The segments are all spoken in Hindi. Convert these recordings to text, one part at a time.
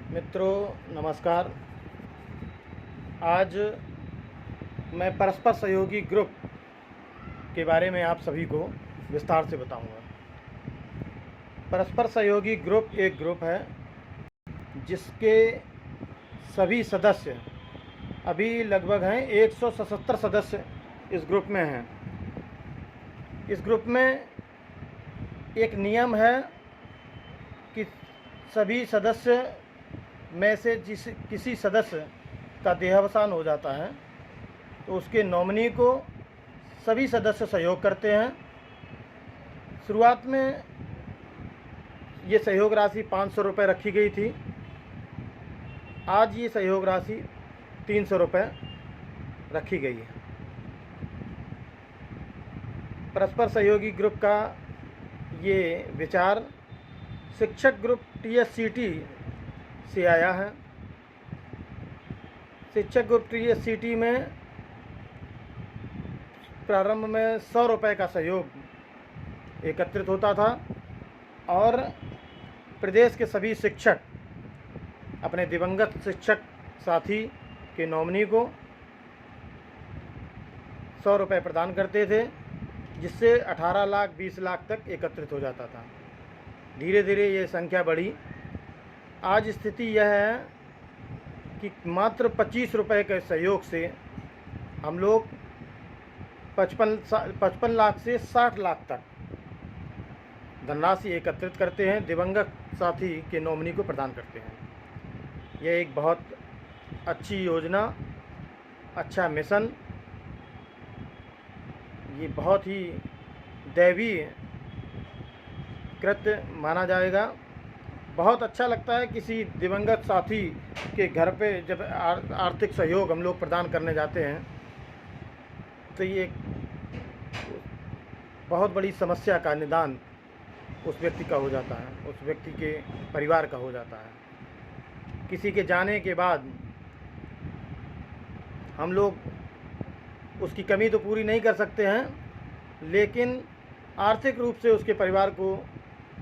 मित्रों नमस्कार। आज मैं परस्पर सहयोगी ग्रुप के बारे में आप सभी को विस्तार से बताऊंगा। परस्पर सहयोगी ग्रुप एक ग्रुप है जिसके सभी सदस्य अभी लगभग हैं 177 सदस्य इस ग्रुप में हैं। इस ग्रुप में एक नियम है कि सभी सदस्य में से किसी सदस्य का देहावसान हो जाता है तो उसके नॉमिनी को सभी सदस्य सहयोग करते हैं। शुरुआत में ये सहयोग राशि 500 रुपये रखी गई थी। आज ये सहयोग राशि 300 रुपये रखी गई है। परस्पर सहयोगी ग्रुप का ये विचार शिक्षक ग्रुप TSCT से आया है। शिक्षक ग्रुप TSCT में प्रारंभ में 100 रुपये का सहयोग एकत्रित होता था और प्रदेश के सभी शिक्षक अपने दिवंगत शिक्षक साथी के नॉमिनी को 100 रुपये प्रदान करते थे, जिससे 18 लाख 20 लाख तक एकत्रित हो जाता था। धीरे धीरे ये संख्या बढ़ी। आज स्थिति यह है कि मात्र 25 रुपये के सहयोग से हम लोग 55 लाख से 60 लाख तक धनराशि एकत्रित करते हैं, दिवंगत साथी के नॉमिनी को प्रदान करते हैं। यह एक बहुत अच्छी योजना, अच्छा मिशन, ये बहुत ही दैवीय कृत्य माना जाएगा। बहुत अच्छा लगता है किसी दिवंगत साथी के घर पे जब आर्थिक सहयोग हम लोग प्रदान करने जाते हैं तो ये बहुत बड़ी समस्या का निदान उस व्यक्ति का हो जाता है, उस व्यक्ति के परिवार का हो जाता है। किसी के जाने के बाद हम लोग उसकी कमी तो पूरी नहीं कर सकते हैं, लेकिन आर्थिक रूप से उसके परिवार को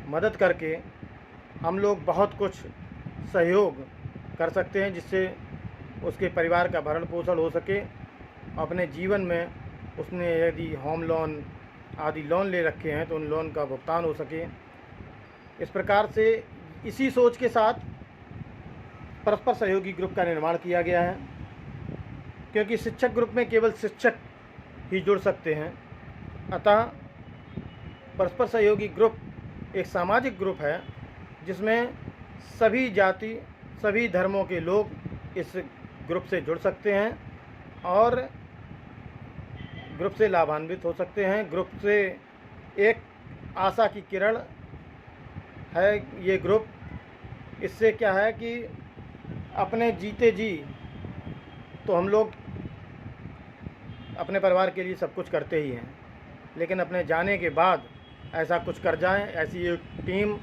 मदद करके हम लोग बहुत कुछ सहयोग कर सकते हैं, जिससे उसके परिवार का भरण पोषण हो सके। अपने जीवन में उसने यदि होम लोन आदि लोन ले रखे हैं तो उन लोन का भुगतान हो सके। इस प्रकार से इसी सोच के साथ परस्पर सहयोगी ग्रुप का निर्माण किया गया है, क्योंकि शिक्षक ग्रुप में केवल शिक्षक ही जुड़ सकते हैं। अतः परस्पर सहयोगी ग्रुप एक सामाजिक ग्रुप है जिसमें सभी जाति, सभी धर्मों के लोग इस ग्रुप से जुड़ सकते हैं और ग्रुप से लाभान्वित हो सकते हैं। ग्रुप से एक आशा की किरण है ये ग्रुप। इससे क्या है कि अपने जीते जी तो हम लोग अपने परिवार के लिए सब कुछ करते ही हैं, लेकिन अपने जाने के बाद ऐसा कुछ कर जाएं, ऐसी एक टीम,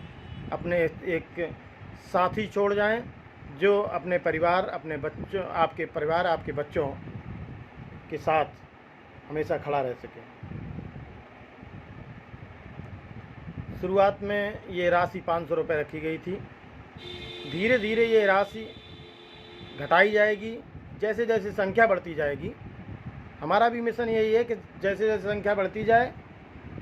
अपने एक साथी छोड़ जाएं जो अपने परिवार, अपने बच्चों, आपके परिवार, आपके बच्चों के साथ हमेशा खड़ा रह सके। शुरुआत में ये राशि 500 रुपये रखी गई थी। धीरे धीरे ये राशि घटाई जाएगी जैसे जैसे संख्या बढ़ती जाएगी। हमारा भी मिशन यही है कि जैसे जैसे संख्या बढ़ती जाए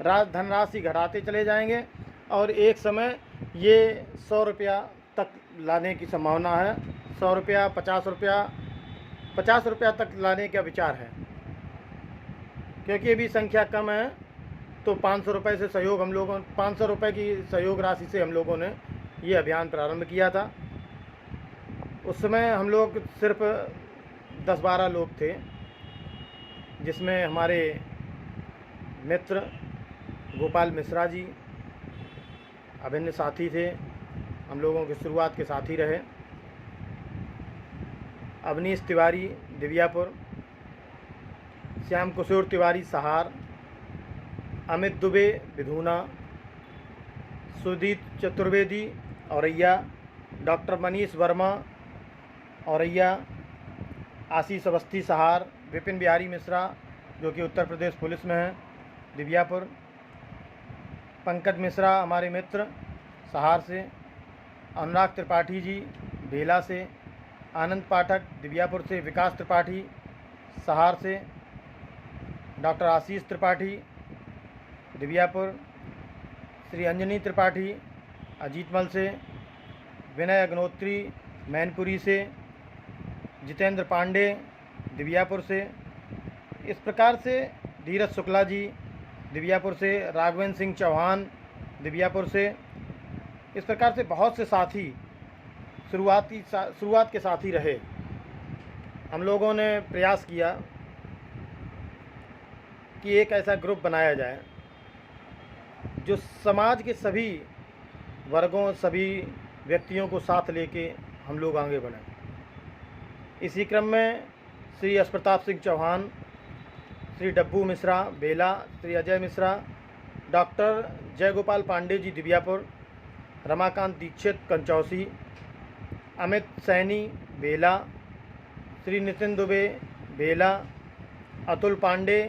धनराशि घटाते चले जाएंगे और एक समय ये 100 रुपया तक लाने की संभावना है। 100 रुपया, 50 रुपया तक लाने का विचार है, क्योंकि अभी संख्या कम है। तो 500 रुपये से सहयोग हम लोगों 500 रुपये की सहयोग राशि से हम लोगों ने ये अभियान प्रारंभ किया था। उस समय हम लोग सिर्फ 10-12 लोग थे, जिसमें हमारे मित्र गोपाल मिश्रा जी अभिन्न साथी थे, हम लोगों के शुरुआत के साथी रहे। अवनीश तिवारी दिव्यापुर, श्याम किशोर तिवारी सहार, अमित दुबे विधूना, सुदीप चतुर्वेदी औरैया, डॉक्टर मनीष वर्मा औरैया, आशीष अवस्थी सहार, विपिन बिहारी मिश्रा जो कि उत्तर प्रदेश पुलिस में हैं दिव्यापुर, पंकज मिश्रा हमारे मित्र सहार से, अनुराग त्रिपाठी जी बेला से, आनंद पाठक दिव्यापुर से, विकास त्रिपाठी सहार से, डॉक्टर आशीष त्रिपाठी दिव्यापुर, श्री अंजनी त्रिपाठी अजीतमल से, विनय अग्नोत्री मैनपुरी से, जितेंद्र पांडे दिव्यापुर से। इस प्रकार से धीरज शुक्ला जी दिव्यापुर से, राघवेंद्र सिंह चौहान दिव्यापुर से। इस प्रकार से बहुत से साथी शुरुआत के साथी रहे। हम लोगों ने प्रयास किया कि एक ऐसा ग्रुप बनाया जाए जो समाज के सभी वर्गों, सभी व्यक्तियों को साथ लेके हम लोग आगे बढ़ें। इसी क्रम में श्री यश प्रताप सिंह चौहान, श्री डब्बू मिश्रा बेला, श्री अजय मिश्रा, डॉक्टर जयगोपाल पांडे जी दिव्यापुर, रमाकांत दीक्षित कंचौसी, अमित सैनी बेला, श्री नितिन दुबे बेला, अतुल पांडे,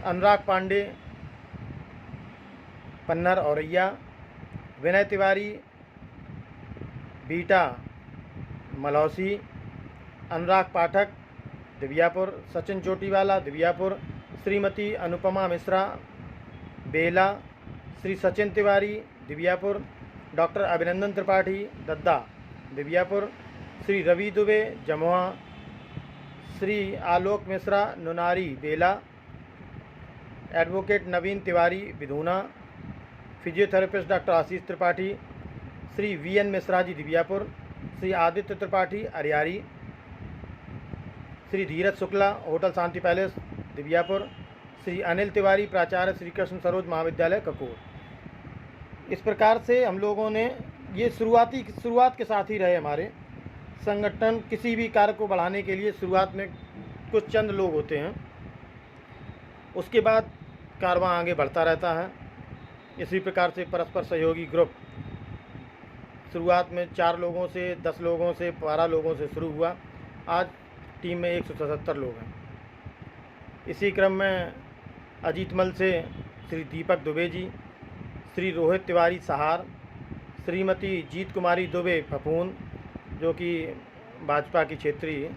अनुराग पांडे पन्नर औरैया, विनय तिवारी बीटा मलौसी, अनुराग पाठक दिव्यापुर, सचिन चोटीवाला दिव्यापुर, श्रीमती अनुपमा मिश्रा बेला, श्री सचिन तिवारी दिव्यापुर, डॉक्टर अभिनंदन त्रिपाठी दद्दा दिव्यापुर, श्री रवि दुबे जमुआ, श्री आलोक मिश्रा नुनारी बेला, एडवोकेट नवीन तिवारी विधूना, फिजियोथेरेपिस्ट डॉक्टर आशीष त्रिपाठी, श्री वीएन मिश्रा जी दिव्यापुर, श्री आदित्य त्रिपाठी अरियारी, श्री धीरज शुक्ला होटल शांति पैलेस दिव्यापुर, श्री अनिल तिवारी प्राचार्य श्री कृष्ण सरोज महाविद्यालय ककोर। इस प्रकार से हम लोगों ने ये शुरुआत के साथ ही रहे। हमारे संगठन किसी भी कार्य को बढ़ाने के लिए शुरुआत में कुछ चंद लोग होते हैं, उसके बाद कारवां आगे बढ़ता रहता है। इसी प्रकार से परस्पर सहयोगी ग्रुप शुरुआत में 4 लोगों से, 10 लोगों से, 12 लोगों से शुरू हुआ। आज टीम में 177 लोग हैं। इसी क्रम में अजीतमल से श्री दीपक दुबे जी, श्री रोहित तिवारी सहार, श्रीमती जीत कुमारी दुबे फफून जो कि भाजपा की क्षेत्रीय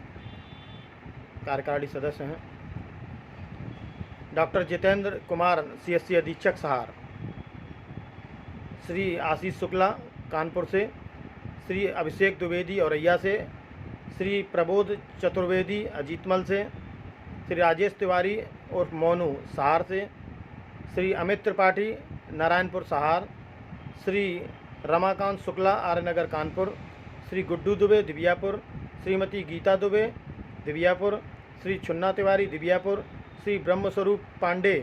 कार्यकारिणी सदस्य हैं, डॉक्टर जितेंद्र कुमार सीएससी अधीक्षक सहार, श्री आशीष शुक्ला कानपुर से, श्री अभिषेक द्विवेदी औरैया से, श्री प्रबोध चतुर्वेदी अजीतमल से, श्री राजेश तिवारी और मोनू सहार से, श्री अमित त्रिपाठी नारायणपुर सहार, श्री रमाकांत शुक्ला आर्यनगर कानपुर, श्री गुड्डू दुबे दिव्यापुर, श्रीमती गीता दुबे दिव्यापुर, श्री छुन्ना तिवारी दिव्यापुर, श्री ब्रह्मस्वरूप पांडे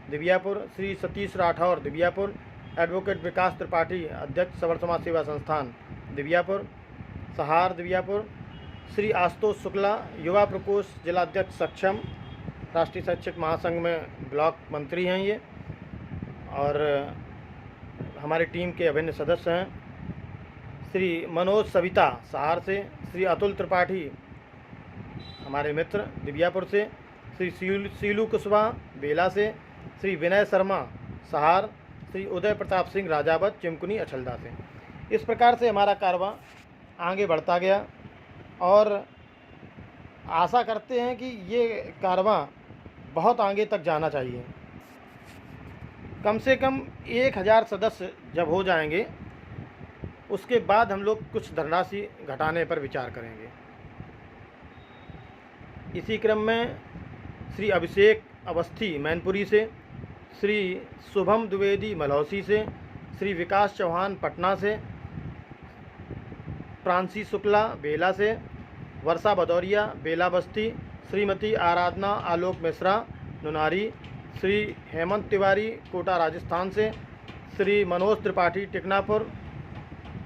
दिव्यापुर, श्री सतीश राठौर दिव्यापुर, एडवोकेट विकास त्रिपाठी अध्यक्ष सवर समाज सेवा संस्थान दिव्यापुर सहार दिव्यापुर, श्री आशुतोष शुक्ला युवा प्रकोष्ठ जिलाध्यक्ष सक्षम राष्ट्रीय शैक्षिक महासंघ में ब्लॉक मंत्री हैं ये, और हमारी टीम के अभिन्न सदस्य हैं। श्री मनोज सविता सहार से, श्री अतुल त्रिपाठी हमारे मित्र दिव्यापुर से, श्री सीलू कुशवाहा बेला से, श्री विनय शर्मा सहार, श्री उदय प्रताप सिंह राजावत चिमकुनी अछलदा से। इस प्रकार से हमारा कारवां आगे बढ़ता गया और आशा करते हैं कि ये कारवां बहुत आगे तक जाना चाहिए। कम से कम 1000 सदस्य जब हो जाएंगे उसके बाद हम लोग कुछ धनराशि घटाने पर विचार करेंगे। इसी क्रम में श्री अभिषेक अवस्थी मैनपुरी से, श्री शुभम द्विवेदी मलौसी से, श्री विकास चौहान पटना से, प्रांशी शुक्ला बेला से, वर्षा भदौरिया बेला बस्ती, श्रीमती आराधना आलोक मिश्रा नुनारी, श्री हेमंत तिवारी कोटा राजस्थान से, श्री मनोज त्रिपाठी टिकनापुर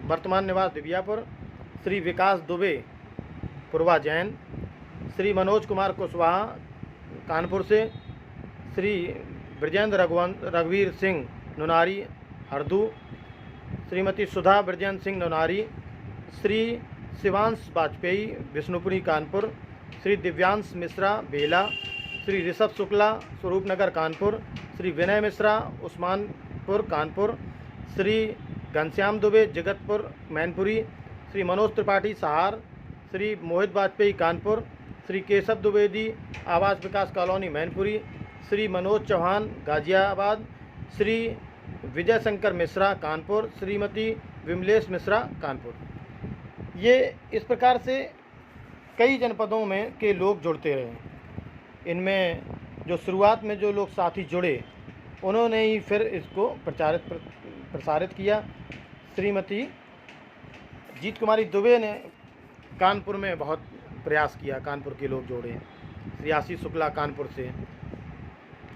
वर्तमान निवास दिव्यापुर, श्री विकास दुबे पूर्वा जैन, श्री मनोज कुमार कुशवाहा कानपुर से, श्री ब्रजेंद्र रघुवीर सिंह नुनारी हरदू, श्रीमती सुधा ब्रजेंद्र सिंह नुनारी, श्री शिवांश वाजपेयी विष्णुपुरी कानपुर, श्री दिव्यांश मिश्रा बेला, श्री ऋषभ शुक्ला स्वरूपनगर कानपुर, श्री विनय मिश्रा उस्मानपुर कानपुर, श्री घनश्याम दुबे जगतपुर मैनपुरी, श्री मनोज त्रिपाठी सहार, श्री मोहित वाजपेयी कानपुर, श्री केशव द्विवेदी आवास विकास कॉलोनी मैनपुरी, श्री मनोज चौहान गाजियाबाद, श्री विजय शंकर मिश्रा कानपुर, श्रीमती विमलेश मिश्रा कानपुर। ये इस प्रकार से कई जनपदों में के लोग जुड़ते रहे। इनमें जो शुरुआत में जो लोग साथी जुड़े उन्होंने ही फिर इसको प्रसारित किया। श्रीमती जीत कुमारी दुबे ने कानपुर में बहुत प्रयास किया, कानपुर के लोग जोड़े। श्री आशीष शुक्ला कानपुर से,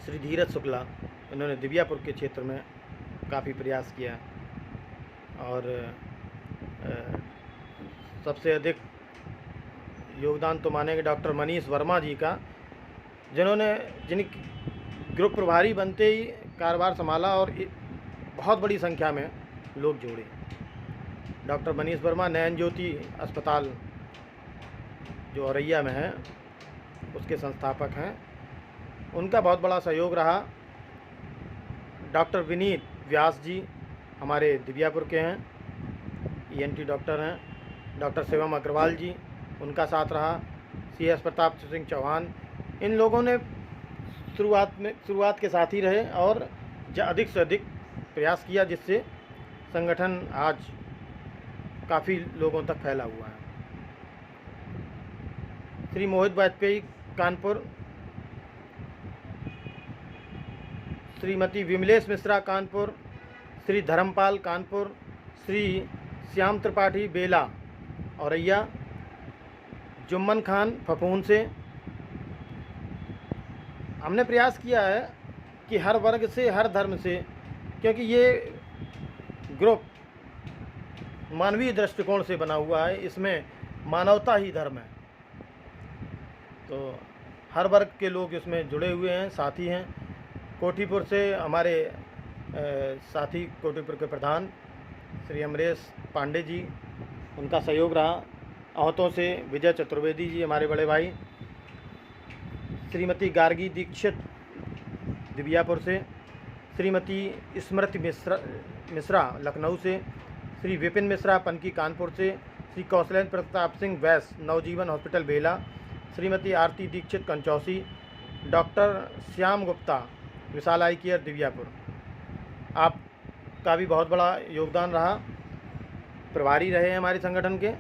श्री धीरज शुक्ला, इन्होंने दिव्यापुर के क्षेत्र में काफ़ी प्रयास किया। और सबसे अधिक योगदान तो मानेंगे डॉक्टर मनीष वर्मा जी का, जिनकी ग्रुप प्रभारी बनते ही कारोबार संभाला और बहुत बड़ी संख्या में लोग जोड़े। डॉक्टर मनीष वर्मा नयन ज्योति अस्पताल जो औरैया में है उसके संस्थापक हैं, उनका बहुत बड़ा सहयोग रहा। डॉक्टर विनीत व्यास जी हमारे दिव्यापुर के हैं, ENT डॉक्टर हैं। डॉक्टर शिवम अग्रवाल जी, उनका साथ रहा। CS प्रताप सिंह चौहान, इन लोगों ने शुरुआत के साथ ही रहे और अधिक से अधिक प्रयास किया, जिससे संगठन आज काफ़ी लोगों तक फैला हुआ है। श्री मोहित वाजपेयी कानपुर, श्रीमती विमलेश मिश्रा कानपुर, श्री धर्मपाल कानपुर, श्री श्याम त्रिपाठी बेला औरैया, जुम्मन खान फपून से। हमने प्रयास किया है कि हर वर्ग से, हर धर्म से, क्योंकि ये ग्रुप मानवीय दृष्टिकोण से बना हुआ है, इसमें मानवता ही धर्म है, तो हर वर्ग के लोग इसमें जुड़े हुए हैं, साथी हैं। कोठीपुर से हमारे साथी, कोठीपुर के प्रधान श्री अमरेश पांडे जी, उनका सहयोग रहा। आहतों से विजय चतुर्वेदी जी हमारे बड़े भाई, श्रीमती गार्गी दीक्षित दिव्यापुर से, श्रीमती स्मृति मिश्रा लखनऊ से, श्री विपिन मिश्रा पनकी कानपुर से, श्री कौशलेंद्र प्रताप सिंह वैस नवजीवन हॉस्पिटल बेला, श्रीमती आरती दीक्षित कंचौसी, डॉक्टर श्याम गुप्ता विशाल आई केयर दिव्यापुर। आपका भी बहुत बड़ा योगदान रहा, प्रभारी रहे हमारे संगठन के।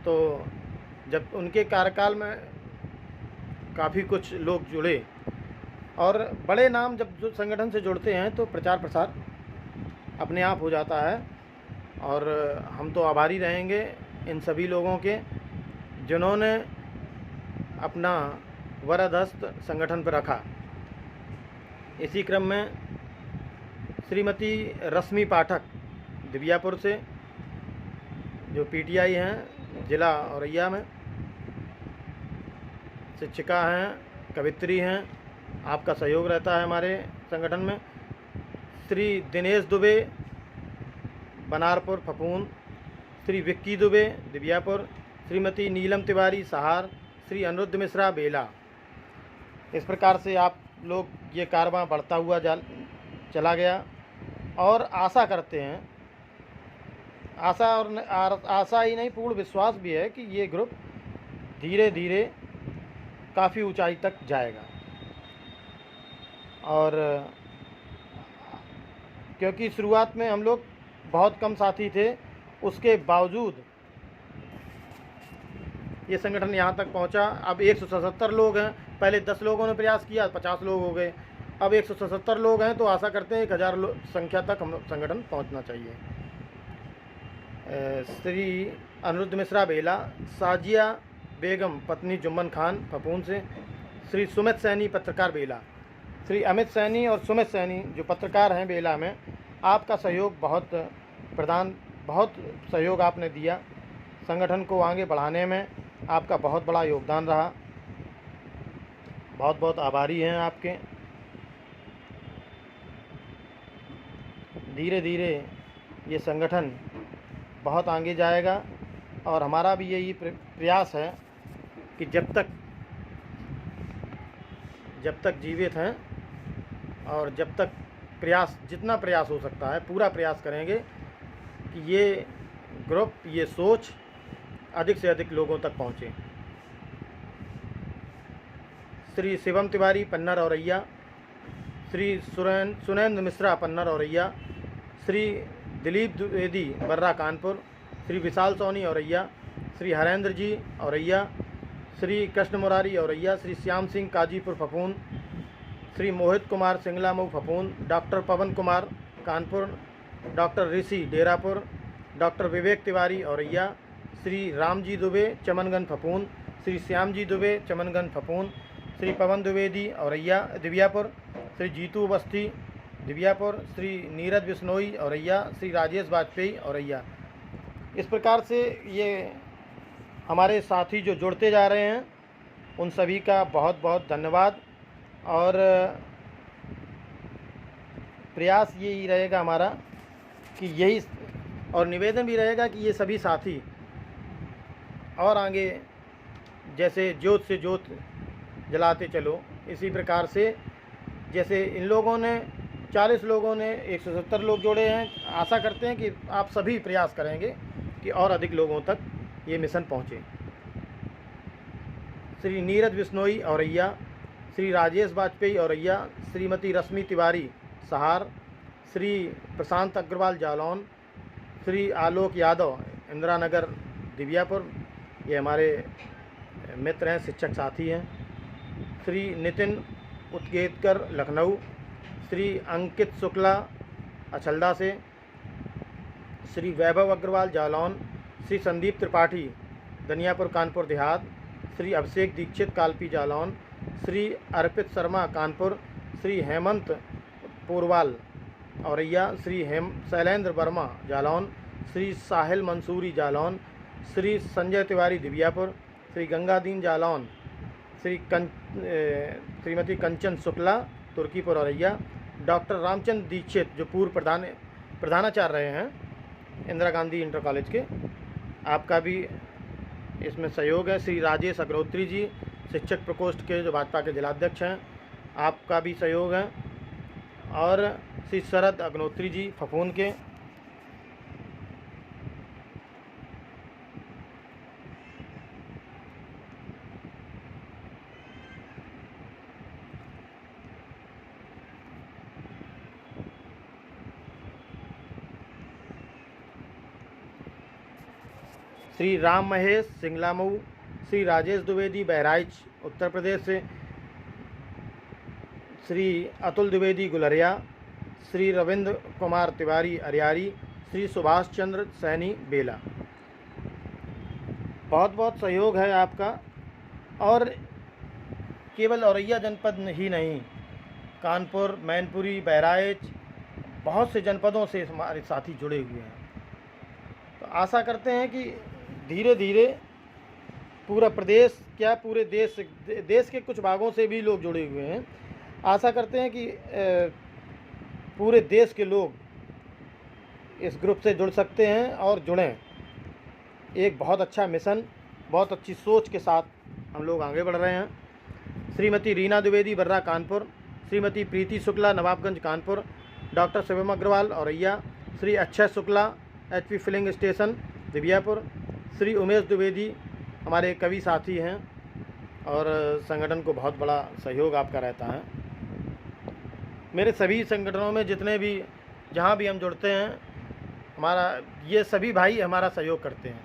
तो जब उनके कार्यकाल में काफ़ी कुछ लोग जुड़े, और बड़े नाम जब जो संगठन से जुड़ते हैं तो प्रचार प्रसार अपने आप हो जाता है। और हम तो आभारी रहेंगे इन सभी लोगों के जिन्होंने अपना वरद हस्त संगठन पर रखा। इसी क्रम में श्रीमती रश्मि पाठक दिव्यापुर से, जो PTI हैं जिला औरैया में, शिक्षिका हैं, कवित्री हैं, आपका सहयोग रहता है हमारे संगठन में। श्री दिनेश दुबे बनारपुर फपून, श्री विक्की दुबे दिव्यापुर, श्रीमती नीलम तिवारी सहार, श्री अनिरुद्ध मिश्रा बेला। इस प्रकार से आप लोग ये कारवां बढ़ता हुआ चला गया, और आशा करते हैं, आशा ही नहीं, पूर्ण विश्वास भी है कि ये ग्रुप धीरे धीरे काफ़ी ऊंचाई तक जाएगा। और क्योंकि शुरुआत में हम लोग बहुत कम साथी थे, उसके बावजूद ये संगठन यहाँ तक पहुँचा। अब 177 लोग हैं, पहले 10 लोगों ने प्रयास किया, 50 लोग हो गए, अब 177 लोग हैं। तो आशा करते हैं 1000 संख्या तक हम संगठन पहुँचना चाहिए। श्री अनिरुद्ध मिश्रा बेला, साजिया बेगम पत्नी जुम्मन खान फपून से, श्री सुमित सैनी पत्रकार बेला, श्री अमित सैनी और सुमित सैनी जो पत्रकार हैं बेला में, आपका सहयोग बहुत सहयोग आपने दिया संगठन को आगे बढ़ाने में, आपका बहुत बड़ा योगदान रहा। बहुत बहुत आभारी हैं आपके। धीरे धीरे ये संगठन बहुत आगे जाएगा, और हमारा भी यही प्रयास है कि जब तक जीवित हैं और जब तक जितना प्रयास हो सकता है पूरा प्रयास करेंगे कि ये ग्रुप, ये सोच अधिक से अधिक लोगों तक पहुँचे। श्री शिवम तिवारी पन्नर औरैया, श्री सुनैंद्र मिश्रा पन्नर औरैया, श्री दिलीप द्विवेदी बर्रा कानपुर, श्री विशाल सोनी औरैया, श्री हरेंद्र जी औरैया, श्री कृष्ण मुरारी औरैया, श्री श्याम सिंह काजीपुर फपून, श्री मोहित कुमार सिंगला मऊ फपून, डॉक्टर पवन कुमार कानपुर, डॉक्टर ऋषि डेरापुर, डॉक्टर विवेक तिवारी औरैया, श्री रामजी दुबे चमनगंज फपून, श्री श्यामजी दुबे चमनगंज फपून, श्री पवन द्विवेदी औरैया दिव्यापुर, श्री जीतू अवस्थी दिव्यापुर, श्री नीरज बिश्नोई औरैया, श्री राजेश वाजपेयी औरैया। इस प्रकार से ये हमारे साथी जो जुड़ते जा रहे हैं उन सभी का बहुत बहुत धन्यवाद। और प्रयास यही रहेगा हमारा कि यही, और निवेदन भी रहेगा कि ये सभी साथी और आगे जैसे ज्योत से ज्योत जलाते चलो, इसी प्रकार से जैसे इन लोगों ने 40 लोगों ने 170 लोग जोड़े हैं, आशा करते हैं कि आप सभी प्रयास करेंगे कि और अधिक लोगों तक ये मिशन पहुँचे। श्री नीरज बिश्नोई औरैया, श्री राजेश वाजपेयी औरैया, श्रीमती रश्मि तिवारी सहार, श्री प्रशांत अग्रवाल जालौन, श्री आलोक यादव इंदिरा नगर दिव्यापुर, ये हमारे मित्र हैं, शिक्षक साथी हैं, श्री नितिन उत्गेतकर लखनऊ, श्री अंकित शुक्ला अछलदा से, श्री वैभव अग्रवाल जालौन, श्री संदीप त्रिपाठी दनियापुर कानपुर देहात, श्री अभिषेक दीक्षित कालपी जालौन, श्री अर्पित शर्मा कानपुर, श्री हेमंत पोरवाल औरैया, श्री शैलेंद्र वर्मा जालौन, श्री साहिल मंसूरी जालौन, श्री संजय तिवारी दिव्यापुर, श्री गंगादीन जालौन, श्रीमती कंचन शुक्ला तुर्कीपुर औरैया, डॉक्टर रामचंद्र दीक्षित जो पूर्व प्रधानाचार्य रहे हैं इंदिरा गांधी इंटर कॉलेज के, आपका भी इसमें सहयोग है। श्री राजेश अग्रोत्री जी शिक्षक प्रकोष्ठ के जो भाजपा के जिलाध्यक्ष हैं, आपका भी सहयोग है। और श्री शरद अग्नोत्री जी फफून के, श्री राम महेश सिंगला मऊ, श्री राजेश द्विवेदी बहराइच उत्तर प्रदेश से, श्री अतुल द्विवेदी गुलरिया, श्री रविंद्र कुमार तिवारी अरियारी, श्री सुभाष चंद्र सैनी बेला। बहुत बहुत सहयोग है आपका। और केवल औरैया जनपद ही नहीं, कानपुर, मैनपुरी, बहराइच, बहुत से जनपदों से हमारे साथी जुड़े हुए हैं। तो आशा करते हैं कि धीरे धीरे पूरा प्रदेश, क्या पूरे देश के कुछ भागों से भी लोग जुड़े हुए हैं। आशा करते हैं कि पूरे देश के लोग इस ग्रुप से जुड़ सकते हैं और जुड़ें। एक बहुत अच्छा मिशन, बहुत अच्छी सोच के साथ हम लोग आगे बढ़ रहे हैं। Shrimati Reena Dwivedi Barra Kanpur, Shrimati Preeti Shukla Nawabganj Kanpur, doctor Shivam Agarwal Auraiya, Shri Akshay Shukla HP filling station Divyapur, Shri Umesh Dwivedi हमारे कवि साथी हैं और संगठन को बहुत बड़ा सहयोग आपका रहता है। मेरे सभी संगठनों में जितने भी, जहाँ भी हम जुड़ते हैं, हमारा ये सभी भाई हमारा सहयोग करते हैं।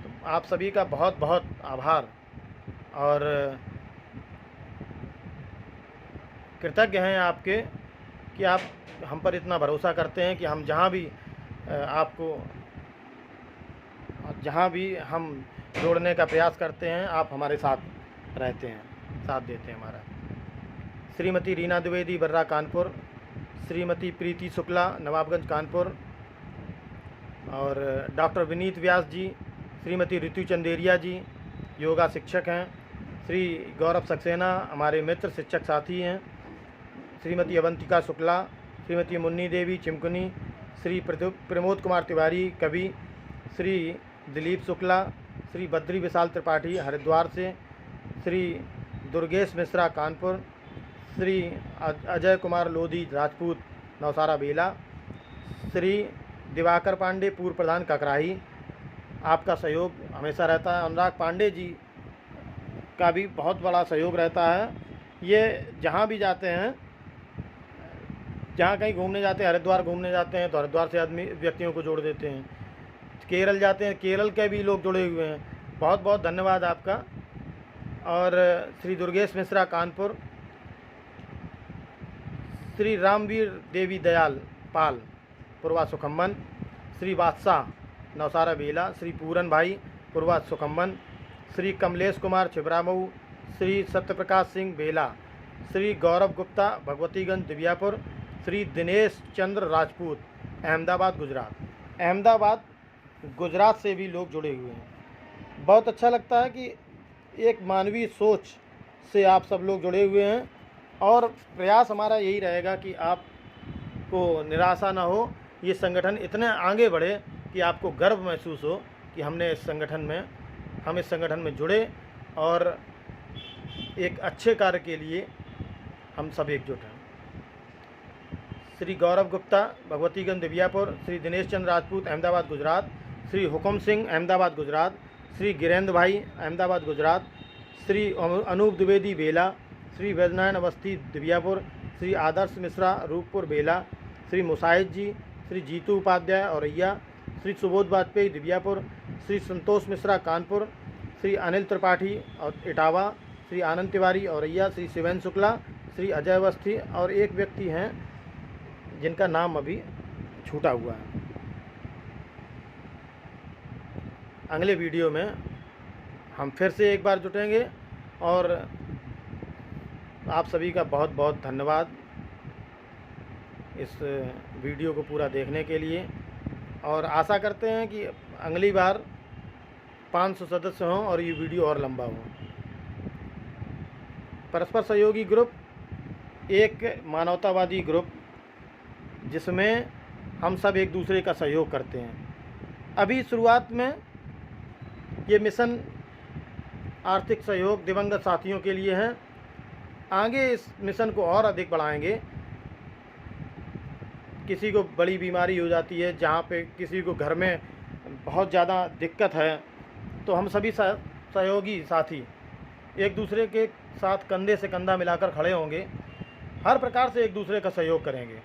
तो आप सभी का बहुत बहुत आभार और कृतज्ञ हैं आपके कि आप हम पर इतना भरोसा करते हैं कि हम जहाँ भी आपको, जहाँ भी हम जोड़ने का प्रयास करते हैं, आप हमारे साथ रहते हैं, साथ देते हैं हमारा। श्रीमती रीना द्विवेदी बर्रा कानपुर, श्रीमती प्रीति शुक्ला नवाबगंज कानपुर, और डॉक्टर विनीत व्यास जी, श्रीमती ऋतु चंदेरिया जी योगा शिक्षक हैं, श्री गौरव सक्सेना हमारे मित्र शिक्षक साथी हैं, श्रीमती अवंतिका शुक्ला, श्रीमती मुन्नी देवी चिमकुनी, श्री प्रमोद कुमार तिवारी कवि, श्री दिलीप शुक्ला, श्री बद्री विशाल त्रिपाठी हरिद्वार से, श्री दुर्गेश मिश्रा कानपुर, श्री अजय कुमार लोधी राजपूत नौसारा बेला, श्री दिवाकर पांडे, पूर्व प्रधान ककराही, आपका सहयोग हमेशा रहता है। अनुराग पांडे जी का भी बहुत बड़ा सहयोग रहता है। ये जहाँ भी जाते हैं, जहाँ कहीं घूमने जाते हैं, हरिद्वार घूमने जाते हैं तो हरिद्वार से आदमी व्यक्तियों को जोड़ देते हैं। केरल जाते हैं, केरल के भी लोग जुड़े हुए हैं। बहुत बहुत धन्यवाद आपका। और श्री दुर्गेश मिश्रा कानपुर, श्री रामवीर देवी दयाल पाल पूर्वा सुखम्बन, श्री बादशाह नौसारा बेला, श्री पूरन भाई पूर्वा सुखम्बन, श्री कमलेश कुमार छिबरामऊ, श्री सत्यप्रकाश सिंह बेला, श्री गौरव गुप्ता भगवतीगंज दिव्यापुर, श्री दिनेश चंद्र राजपूत अहमदाबाद गुजरात। अहमदाबाद गुजरात से भी लोग जुड़े हुए हैं। बहुत अच्छा लगता है कि एक मानवीय सोच से आप सब लोग जुड़े हुए हैं, और प्रयास हमारा यही रहेगा कि आपको निराशा ना हो, ये संगठन इतने आगे बढ़े कि आपको गर्व महसूस हो कि हम इस संगठन में जुड़े और एक अच्छे कार्य के लिए हम सब एकजुट हैं। श्री गौरव गुप्ता भगवतीगंज दिव्यापुर, श्री दिनेश चंद्र राजपूत अहमदाबाद गुजरात, श्री हुकुम सिंह अहमदाबाद गुजरात, श्री गिरेंद्र भाई अहमदाबाद गुजरात, श्री अनूप द्विवेदी बेला, श्री वैजनायन अवस्थी दिव्यापुर, श्री आदर्श मिश्रा रूपपुर बेला, श्री मुसाहिद जी, श्री जीतू उपाध्याय औरैया, श्री सुबोध वाजपेयी दिव्यापुर, श्री संतोष मिश्रा कानपुर, श्री अनिल त्रिपाठी और इटावा, श्री आनंद तिवारी औरैया, श्री शिवेन शुक्ला, श्री अजय अवस्थी और एक व्यक्ति हैं जिनका नाम अभी छूटा हुआ है। अगले वीडियो में हम फिर से एक बार जुटेंगे, और आप सभी का बहुत बहुत धन्यवाद इस वीडियो को पूरा देखने के लिए। और आशा करते हैं कि अगली बार 500 सदस्य हों और ये वीडियो और लंबा हो। परस्पर सहयोगी ग्रुप एक मानवतावादी ग्रुप जिसमें हम सब एक दूसरे का सहयोग करते हैं। अभी शुरुआत में ये मिशन आर्थिक सहयोग दिवंगत साथियों के लिए है। आगे इस मिशन को और अधिक बढ़ाएंगे। किसी को बड़ी बीमारी हो जाती है, जहाँ पे किसी को घर में बहुत ज़्यादा दिक्कत है, तो हम सभी सहयोगी साथी एक दूसरे के साथ कंधे से कंधा मिलाकर खड़े होंगे, हर प्रकार से एक दूसरे का सहयोग करेंगे।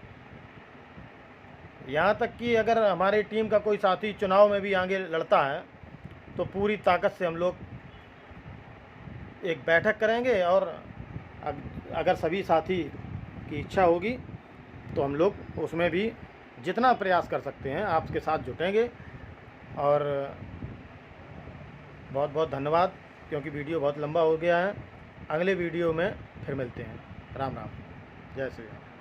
यहाँ तक कि अगर हमारी टीम का कोई साथी चुनाव में भी आगे लड़ता है तो पूरी ताकत से हम लोग एक बैठक करेंगे, और अगर सभी साथी की इच्छा होगी तो हम लोग उसमें भी जितना प्रयास कर सकते हैं आपके साथ जुटेंगे। और बहुत बहुत धन्यवाद, क्योंकि वीडियो बहुत लंबा हो गया है। अगले वीडियो में फिर मिलते हैं। राम राम, जय श्री राम।